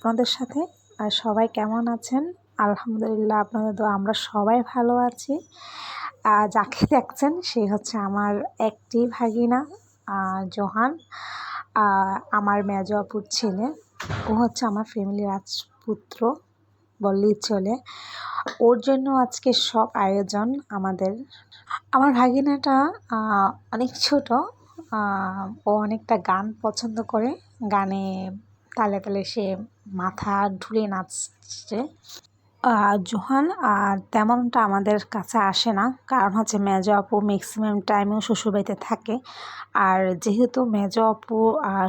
আপনাদের সাথে। আর সবাই কেমন আছেন? আলহামদুলিল্লাহ আপনাদের দোয়া আমরা সবাই ভালো আছি। যাকে দেখছেন সে হচ্ছে আমার একটি ভাগিনা জোহান, আমার মেজো আপুর ছেলে। ও হচ্ছে আমার ফ্যামিলির রাজপুত্র বললেই চলে। ওর জন্য আজকে সব আয়োজন আমাদের। আমার ভাগিনাটা অনেক ছোট, ও অনেকটা গান পছন্দ করে। গানে তালে তালে সে মাথা ঢুলে নাচছে। জোহান তেমনটা আমাদের কাছে আসে না, কারণ হচ্ছে মেজো আপু ম্যাক্সিমাম টাইমেও শ্বশুরবাড়িতে থাকে। আর যেহেতু মেজো আপু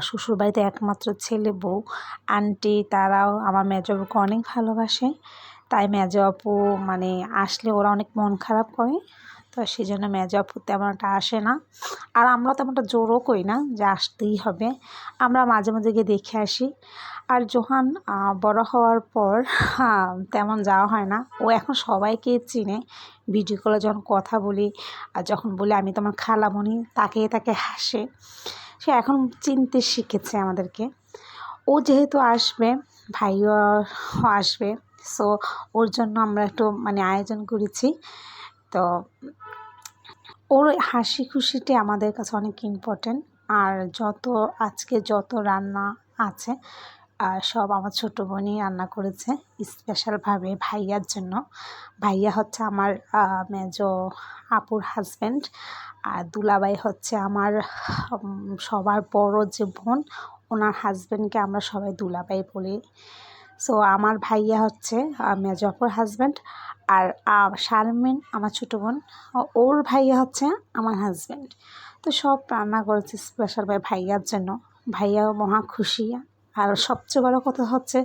শ্বশুরবাড়িতে একমাত্র ছেলে বউ, আন্টি তারাও আমার মেজো আপুকে অনেক ভালোবাসে। তাই মেজো আপু মানে আসলে ওরা অনেক মন খারাপ করে। তো সেই জন্য মেজো আপু তেমন একটা আসে না। আর আমরা তেমনটা জোরও করি না যে আসতেই হবে, আমরা মাঝে মাঝে গিয়ে দেখে আসি। আর জোহান বড় হওয়ার পর তেমন যাওয়া হয় না। ও এখন সবাইকে চিনে। ভিডিও কলে যখন কথা বলি আর যখন বলি আমি তোমার খালামণি, তাকে হাসে। সে এখন চিনতে শিখেছে আমাদেরকে। ও যেহেতু আসবে, ভাইও আসবে, সো ওর জন্য আমরা একটু মানে আয়োজন করেছি। তো ওর হাসি খুশিটি আমাদের কাছে অনেক ইম্পর্টেন্ট। আর আজকে যত রান্না আছে সব আমার ছোটো বোনই রান্না করেছে স্পেশালভাবে ভাইয়ার জন্য। ভাইয়া হচ্ছে আমার মেজো আপুর হাজব্যান্ড, আর দুলাভাই হচ্ছে আমার সবার বড় যে বোন, ওনার হাজব্যান্ডকে আমরা সবাই দুলাভাই বলি। সো আমার ভাইয়া হচ্ছে মেজো আপুর হাজব্যান্ড, আর শারমিন আমার ছোটো বোন, ওর ভাইয়া হচ্ছে আমার হাজব্যান্ড। তো সব রান্না করেছি স্পেশালভাবে ভাইয়ার জন্য। ভাইয়াও মহা খুশি। আর সবচেয়ে বড় কথা হচ্ছে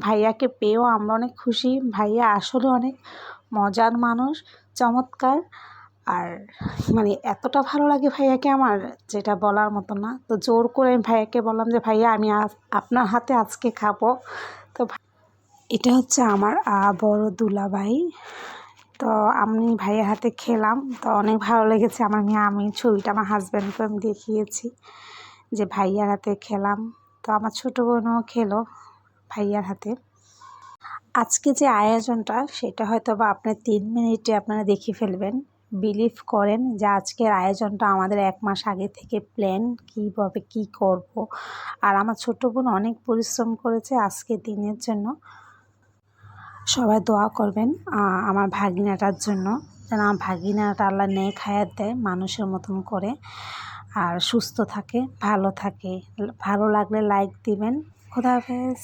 ভাইয়াকে পেয়েও আমরা অনেক খুশি। ভাইয়া আসলে অনেক মজার মানুষ, চমৎকার। আর মানে এতটা ভালো লাগে ভাইয়াকে আমার, যেটা বলার মতো না। তো জোর করে আমি ভাইয়াকে বললাম যে ভাইয়া আমি আপনার হাতে আজকে খাবো। তো এটা হচ্ছে আমার বড় দুলাভাই। তো আমি ভাইয়ের হাতে খেলাম, তো অনেক ভালো লেগেছে আমার। আমি ছবিটা আমার হাজব্যান্ডকে আমি দেখিয়েছি যে ভাইয়ার হাতে খেলাম। তো আমার ছোটো বোনও খেলো ভাইয়ার হাতে। আজকে যে আয়োজনটা সেটা হয়তো বা আপনার 3 মিনিটে আপনারা দেখে ফেলবেন। বিলিভ করেন যে আজকের আয়োজনটা আমাদের 1 মাস আগে থেকে প্ল্যান, কীভাবে কী করব। আর আমার ছোটো বোন অনেক পরিশ্রম করেছে আজকের দিনের জন্য। সবাই দোয়া করবেন আমার ভাগিনাটার জন্য, যেন আমার ভাগিনাটা আল্লাহ নেক হায়াত দেয় মানুষের মতন করে, আর সুস্থ থাকে, ভালো থাকে। ভালো লাগলে লাইক দিবেন। খোদা হাফেজ।